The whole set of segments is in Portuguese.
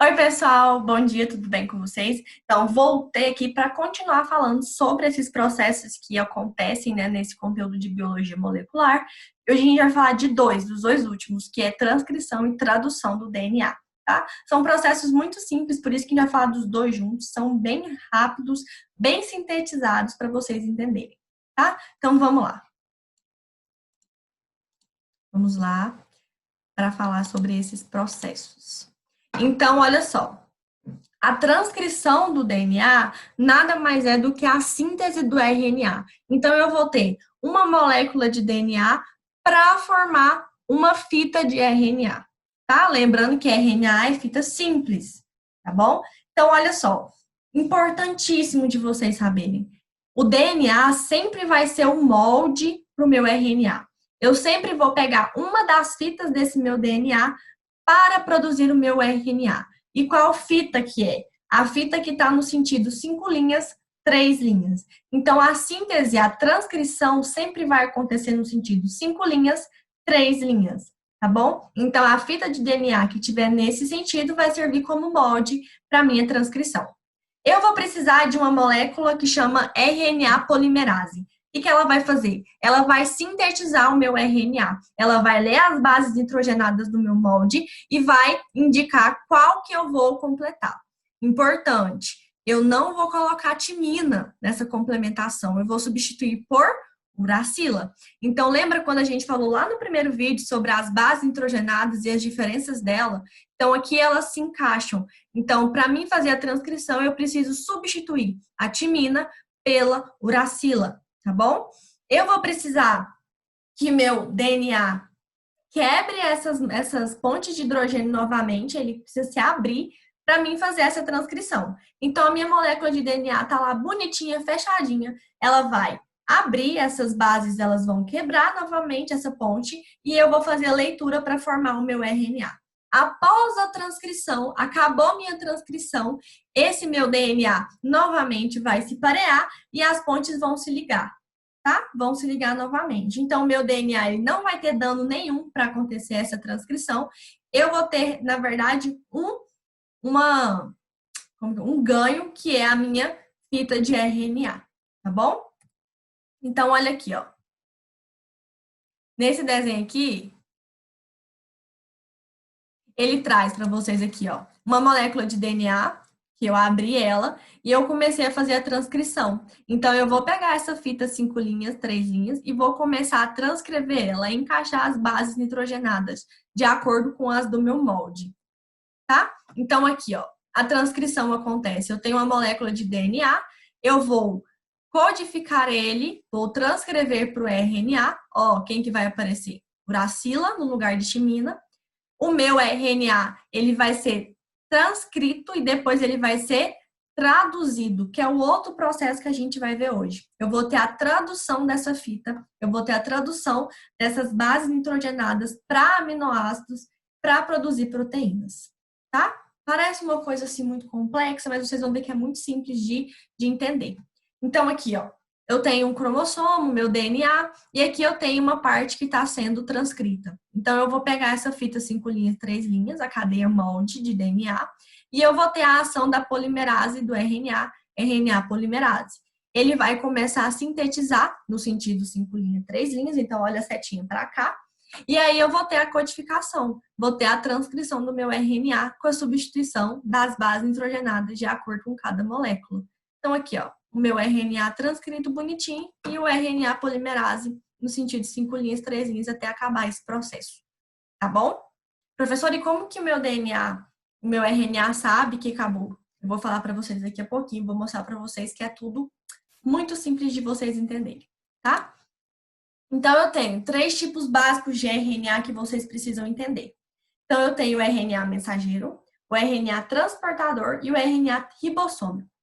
Oi, pessoal, bom dia, tudo bem com vocês? Então, voltei aqui para continuar falando sobre esses processos que acontecem, né, nesse conteúdo de biologia molecular. Hoje a gente vai falar de dos dois últimos, que é transcrição e tradução do DNA, tá? São processos muito simples, por isso que a gente vai falar dos dois juntos, são bem rápidos, bem sintetizados para vocês entenderem, tá? Então, vamos lá. Vamos lá para falar sobre esses processos. Então, olha só. A transcrição do DNA nada mais é do que a síntese do RNA. Então, eu vou ter uma molécula de DNA para formar uma fita de RNA, tá? Lembrando que RNA é fita simples, tá bom? Então, olha só, importantíssimo de vocês saberem. O DNA sempre vai ser um molde para o meu RNA. Eu sempre vou pegar uma das fitas desse meu DNA para produzir o meu RNA. E qual fita que é? A fita que está no sentido 5 linhas, 3 linhas. Então, a síntese, a transcrição sempre vai acontecer no sentido 5 linhas, 3 linhas, tá bom? Então, a fita de DNA que tiver nesse sentido vai servir como molde para a minha transcrição. Eu vou precisar de uma molécula que chama RNA polimerase. O que ela vai fazer? Ela vai sintetizar o meu RNA. Ela vai ler as bases nitrogenadas do meu molde e vai indicar qual que eu vou completar. Importante, eu não vou colocar timina nessa complementação, eu vou substituir por uracila. Então, lembra quando a gente falou lá no primeiro vídeo sobre as bases nitrogenadas e as diferenças dela? Então, aqui elas se encaixam. Então, para mim fazer a transcrição, eu preciso substituir a timina pela uracila, tá bom? Eu vou precisar que meu DNA quebre essas pontes de hidrogênio novamente, ele precisa se abrir para mim fazer essa transcrição. Então, a minha molécula de DNA está lá bonitinha, fechadinha, ela vai abrir essas bases, elas vão quebrar novamente essa ponte e eu vou fazer a leitura para formar o meu RNA. Após a transcrição, acabou minha transcrição, esse meu DNA novamente vai se parear e as pontes vão se ligar, tá? Vão se ligar novamente. Então, o meu DNA ele não vai ter dano nenhum para acontecer essa transcrição. Eu vou ter, na verdade, um ganho, que é a minha fita de RNA, tá bom? Então, olha aqui, ó. Nesse desenho aqui, ele traz para vocês aqui, ó, uma molécula de DNA, que eu abri ela, e eu comecei a fazer a transcrição. Então, eu vou pegar essa fita 5 linhas, 3 linhas, e vou começar a transcrever ela, encaixar as bases nitrogenadas, de acordo com as do meu molde, tá? Então, aqui, ó, a transcrição acontece. Eu tenho uma molécula de DNA, eu vou codificar ele, vou transcrever para o RNA, ó, quem que vai aparecer? Uracila, no lugar de timina. O meu RNA, ele vai ser transcrito e depois ele vai ser traduzido, que é o outro processo que a gente vai ver hoje. Eu vou ter a tradução dessa fita, eu vou ter a tradução dessas bases nitrogenadas para aminoácidos para produzir proteínas, tá? Parece uma coisa assim muito complexa, mas vocês vão ver que é muito simples de entender. Então, aqui, ó, eu tenho um cromossomo, meu DNA, e aqui eu tenho uma parte que está sendo transcrita. Então, eu vou pegar essa fita 5 linhas, 3 linhas, a cadeia molde de DNA, e eu vou ter a ação da polimerase do RNA, RNA polimerase. Ele vai começar a sintetizar no sentido 5 linhas, 3 linhas, então olha a setinha para cá. E aí eu vou ter a codificação, vou ter a transcrição do meu RNA com a substituição das bases nitrogenadas de acordo com cada molécula. Então, aqui, ó, o meu RNA transcrito bonitinho e o RNA polimerase no sentido de 5 linhas, 3 linhas até acabar esse processo. Tá bom? Professor, e como que o meu DNA, o meu RNA sabe que acabou? Eu vou falar para vocês daqui a pouquinho, vou mostrar para vocês que é tudo muito simples de vocês entenderem, tá? Então, eu tenho 3 tipos básicos de RNA que vocês precisam entender. Então, eu tenho o RNA mensageiro, o RNA transportador e o RNA ribossômico.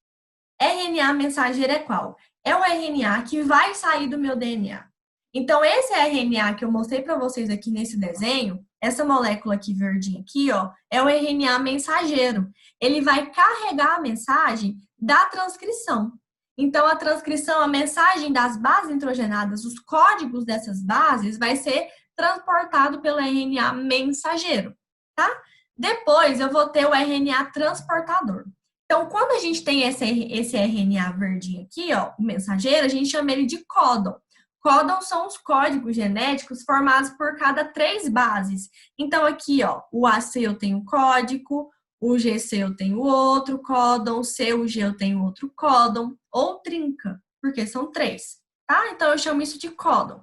RNA mensageiro é qual? É o RNA que vai sair do meu DNA. Então, esse RNA que eu mostrei para vocês aqui nesse desenho, essa molécula aqui verdinha aqui, ó, é o RNA mensageiro. Ele vai carregar a mensagem da transcrição. Então, a transcrição, a mensagem das bases nitrogenadas, os códigos dessas bases, vai ser transportado pelo RNA mensageiro, tá? Depois, eu vou ter o RNA transportador. Então, quando a gente tem esse RNA verdinho aqui, ó, o mensageiro, a gente chama ele de códon. Códon são os códigos genéticos formados por cada 3 bases. Então, aqui, ó, o AC eu tenho código, o GC eu tenho outro códon, o C, o G eu tenho outro códon, ou trinca, porque são 3, tá? Então, eu chamo isso de códon.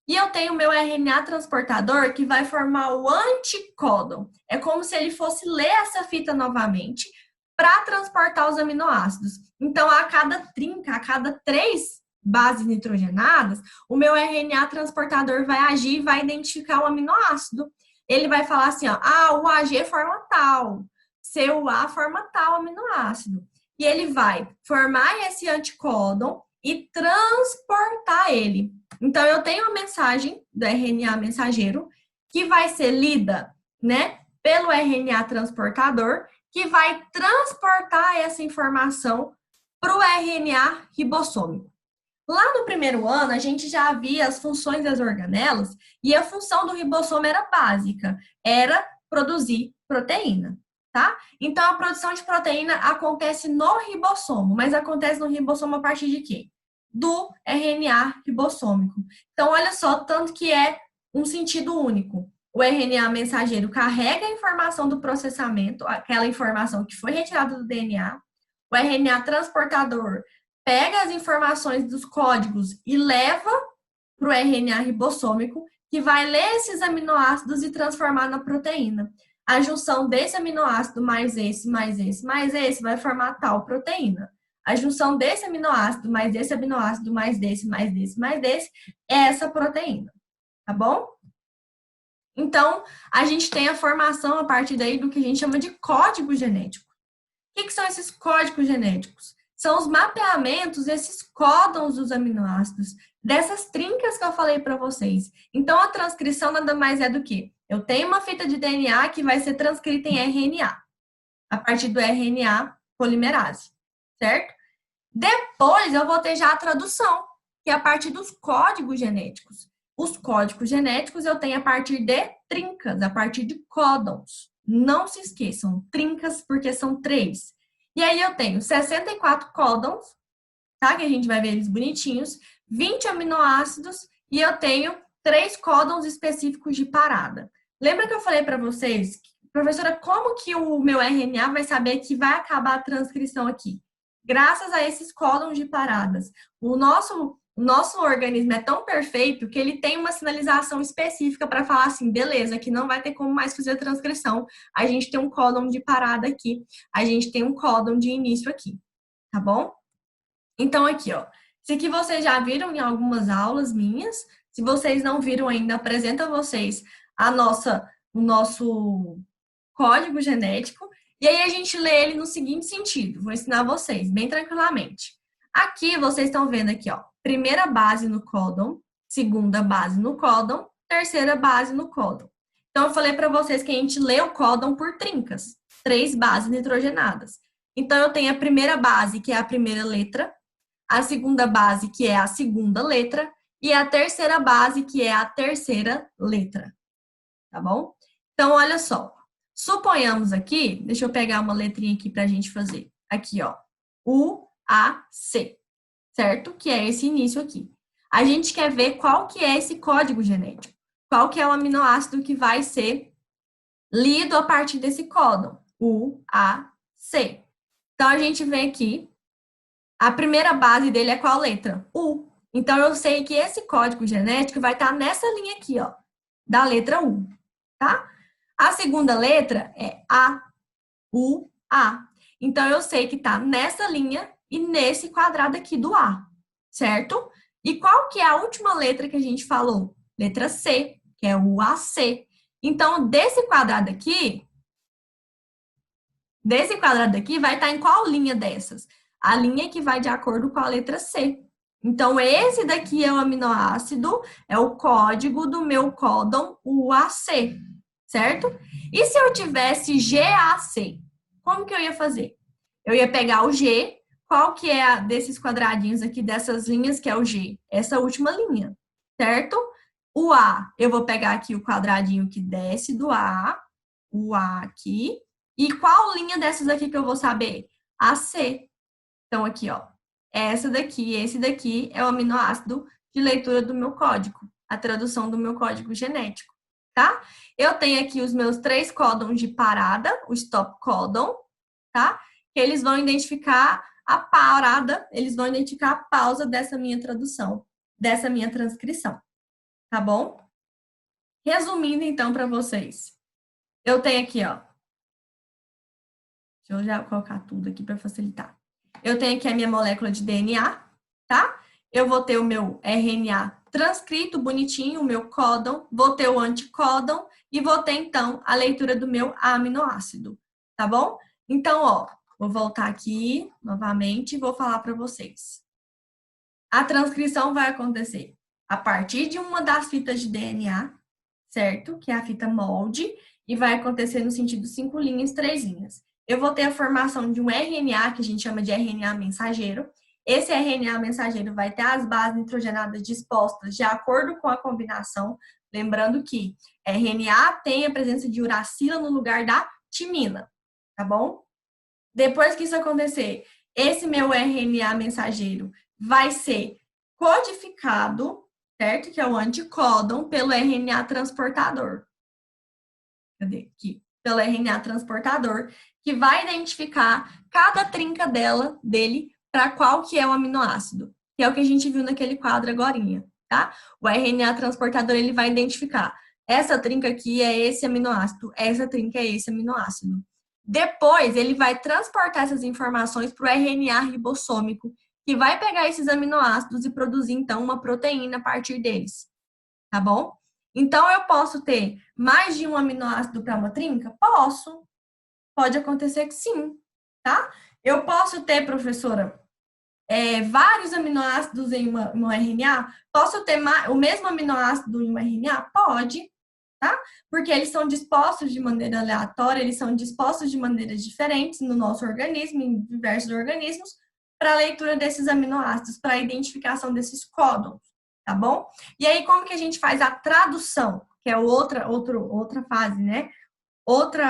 E eu tenho o meu RNA transportador que vai formar o anticódon. É como se ele fosse ler essa fita novamente para transportar os aminoácidos. Então, a cada trinca, a cada 3 bases nitrogenadas, o meu RNA transportador vai agir e vai identificar o aminoácido. Ele vai falar assim, ó, o AG forma tal, seu A forma tal aminoácido. E ele vai formar esse anticódon e transportar ele. Então, eu tenho a mensagem do RNA mensageiro que vai ser lida, né, pelo RNA transportador, que vai transportar essa informação para o RNA ribossômico. Lá no primeiro ano, a gente já via as funções das organelas e a função do ribossomo era básica, era produzir proteína, tá? Então, a produção de proteína acontece no ribossomo, mas acontece no ribossomo a partir de quê? Do RNA ribossômico. Então, olha só, tanto que é um sentido único. O RNA mensageiro carrega a informação do processamento, aquela informação que foi retirada do DNA. O RNA transportador pega as informações dos códigos e leva para o RNA ribossômico, que vai ler esses aminoácidos e transformar na proteína. A junção desse aminoácido mais esse, mais esse, mais esse vai formar tal proteína. A junção desse aminoácido mais desse aminoácido mais desse, mais desse, mais desse, é essa proteína. Tá bom? Então, a gente tem a formação a partir daí do que a gente chama de código genético. O que são esses códigos genéticos? São os mapeamentos desses códons dos aminoácidos, dessas trincas que eu falei para vocês. Então, a transcrição nada mais é do que eu tenho uma fita de DNA que vai ser transcrita em RNA, a partir do RNA polimerase, certo? Depois, eu vou ter já a tradução, que é a partir dos códigos genéticos. Os códigos genéticos eu tenho a partir de trincas, a partir de códons. Não se esqueçam, trincas, porque são 3. E aí eu tenho 64 códons, tá? Que a gente vai ver eles bonitinhos, 20 aminoácidos e eu tenho 3 códons específicos de parada. Lembra que eu falei para vocês, professora, como que o meu RNA vai saber que vai acabar a transcrição aqui? Graças a esses códons de paradas. O nosso organismo é tão perfeito que ele tem uma sinalização específica para falar assim, beleza, que não vai ter como mais fazer a transcrição. A gente tem um códon de parada aqui, a gente tem um códon de início aqui, tá bom? Então, aqui, ó, isso aqui vocês já viram em algumas aulas minhas. Se vocês não viram ainda, apresento a vocês o nosso código genético. E aí a gente lê ele no seguinte sentido. Vou ensinar vocês, bem tranquilamente. Aqui, vocês estão vendo aqui, ó, primeira base no códon, segunda base no códon, terceira base no códon. Então, eu falei para vocês que a gente lê o códon por trincas, 3 bases nitrogenadas. Então, eu tenho a primeira base, que é a primeira letra, a segunda base, que é a segunda letra, e a terceira base, que é a terceira letra. Tá bom? Então, olha só. Suponhamos aqui, deixa eu pegar uma letrinha aqui para a gente fazer. Aqui, ó. U, A, C. Certo? Que é esse início aqui. A gente quer ver qual que é esse código genético. Qual que é o aminoácido que vai ser lido a partir desse códon. U, A, C. Então, a gente vem aqui. A primeira base dele é qual letra? U. Então, eu sei que esse código genético vai estar nessa linha aqui, ó. Da letra U. Tá? A segunda letra é A, U, A. Então, eu sei que está nessa linha e nesse quadrado aqui do A, certo? E qual que é a última letra que a gente falou? Letra C, que é o AC. Então, desse quadrado aqui vai estar em qual linha dessas? A linha que vai de acordo com a letra C. Então, esse daqui é o aminoácido, é o código do meu códon UAC. Certo? E se eu tivesse GAC, como que eu ia fazer? Eu ia pegar o G, qual que é desses quadradinhos aqui, dessas linhas, que é o G? Essa última linha, certo? O A, eu vou pegar aqui o quadradinho que desce do A, o A aqui. E qual linha dessas aqui que eu vou saber? A C. Então, aqui, ó, essa daqui, esse daqui é o aminoácido de leitura do meu código, a tradução do meu código genético, tá? Eu tenho aqui os meus 3 códons de parada, o stop códon, tá? Que eles vão identificar a parada, eles vão identificar a pausa dessa minha tradução, dessa minha transcrição, tá bom? Resumindo, então, para vocês, eu tenho aqui, ó, deixa eu já colocar tudo aqui para facilitar. Eu tenho aqui a minha molécula de DNA, tá? Eu vou ter o meu RNA transcrito bonitinho, o meu códon, vou ter o anticódon e vou ter, então, a leitura do meu aminoácido, tá bom? Então, ó, vou voltar aqui novamente e vou falar para vocês. A transcrição vai acontecer a partir de uma das fitas de DNA, certo? Que é a fita molde, e vai acontecer no sentido 5 linhas, 3 linhas. Eu vou ter a formação de um RNA, que a gente chama de RNA mensageiro. Esse RNA mensageiro vai ter as bases nitrogenadas dispostas de acordo com a combinação. Lembrando que RNA tem a presença de uracila no lugar da timina, tá bom? Depois que isso acontecer, esse meu RNA mensageiro vai ser codificado, certo? Que é o anticódon, pelo RNA transportador. Cadê? Aqui. Pelo RNA transportador, que vai identificar cada trinca dele, para qual que é o aminoácido, que é o que a gente viu naquele quadro agorinha, tá? O RNA transportador, ele vai identificar, essa trinca aqui é esse aminoácido, essa trinca é esse aminoácido. Depois, ele vai transportar essas informações para o RNA ribossômico, que vai pegar esses aminoácidos e produzir, então, uma proteína a partir deles, tá bom? Então, eu posso ter mais de um aminoácido para uma trinca? Posso. Pode acontecer que sim, tá? Eu posso ter, professora, vários aminoácidos em um RNA? Posso ter o mesmo aminoácido em um RNA? Pode, tá? Porque eles são dispostos de maneira aleatória, eles são dispostos de maneiras diferentes no nosso organismo, em diversos organismos, para a leitura desses aminoácidos, para a identificação desses códons, tá bom? E aí, como que a gente faz a tradução? Que é outra fase, né? Outro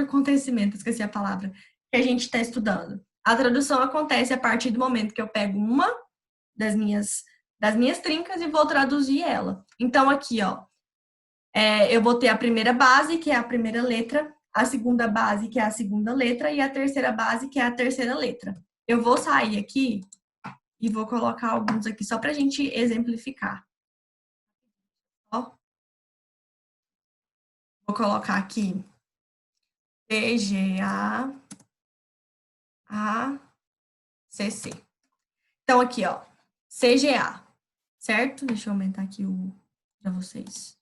acontecimento, esqueci a palavra, que a gente está estudando. A tradução acontece a partir do momento que eu pego uma das minhas trincas e vou traduzir ela. Então, aqui, ó, eu vou ter a primeira base, que é a primeira letra, a segunda base, que é a segunda letra, e a terceira base, que é a terceira letra. Eu vou sair aqui e vou colocar alguns aqui só para a gente exemplificar. Ó. Vou colocar aqui TGA ACC. Então, aqui, ó, CGA, certo? Deixa eu aumentar aqui para vocês.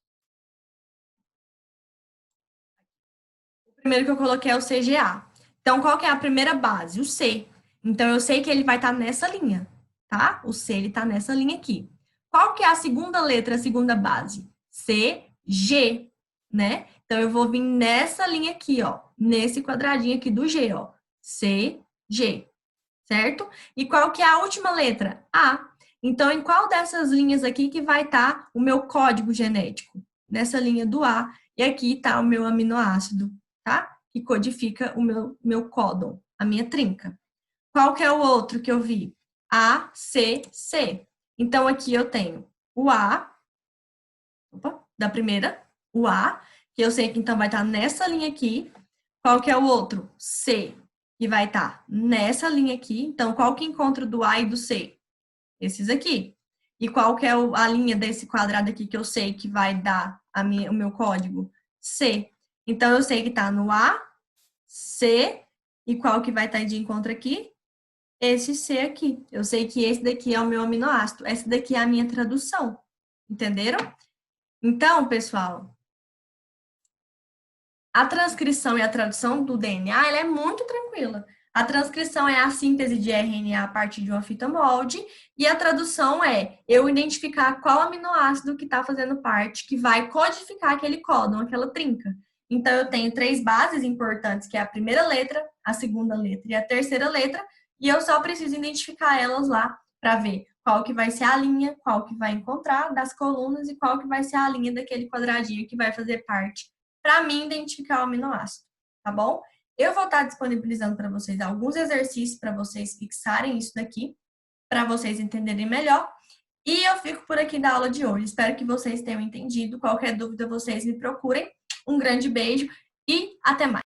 O primeiro que eu coloquei é o CGA. Então, qual que é a primeira base? O C. Então, eu sei que ele vai estar nessa linha, tá? O C, ele tá nessa linha aqui. Qual que é a segunda letra, a segunda base? CG, né? Então, eu vou vir nessa linha aqui, ó, nesse quadradinho aqui do G, ó, CG, certo? E qual que é a última letra? A. Então, em qual dessas linhas aqui que vai estar o meu código genético? Nessa linha do A. E aqui está o meu aminoácido, tá? Que codifica o meu códon, a minha trinca. Qual que é o outro que eu vi? A, C, C. Então, aqui eu tenho o A, da primeira, o A, que eu sei que então vai estar nessa linha aqui. Qual que é o outro? C, que vai estar nessa linha aqui. Então, qual que é o encontro do A e do C? Esses aqui. E qual que é a linha desse quadrado aqui que eu sei que vai dar o meu código? C. Então, eu sei que está no A, C, e qual que vai estar de encontro aqui? Esse C aqui. Eu sei que esse daqui é o meu aminoácido. Essa daqui é a minha tradução. Entenderam? Então, pessoal, a transcrição e a tradução do DNA, ela é muito tranquila. A transcrição é a síntese de RNA a partir de uma fita molde, e a tradução é eu identificar qual aminoácido que está fazendo parte, que vai codificar aquele códon, aquela trinca. Então, eu tenho 3 bases importantes, que é a primeira letra, a segunda letra e a terceira letra, e eu só preciso identificar elas lá para ver qual que vai ser a linha, qual que vai encontrar das colunas e qual que vai ser a linha daquele quadradinho que vai fazer parte, para mim identificar o aminoácido, tá bom? Eu vou estar disponibilizando para vocês alguns exercícios para vocês fixarem isso daqui, para vocês entenderem melhor. E eu fico por aqui da aula de hoje. Espero que vocês tenham entendido. Qualquer dúvida, vocês me procurem. Um grande beijo e até mais.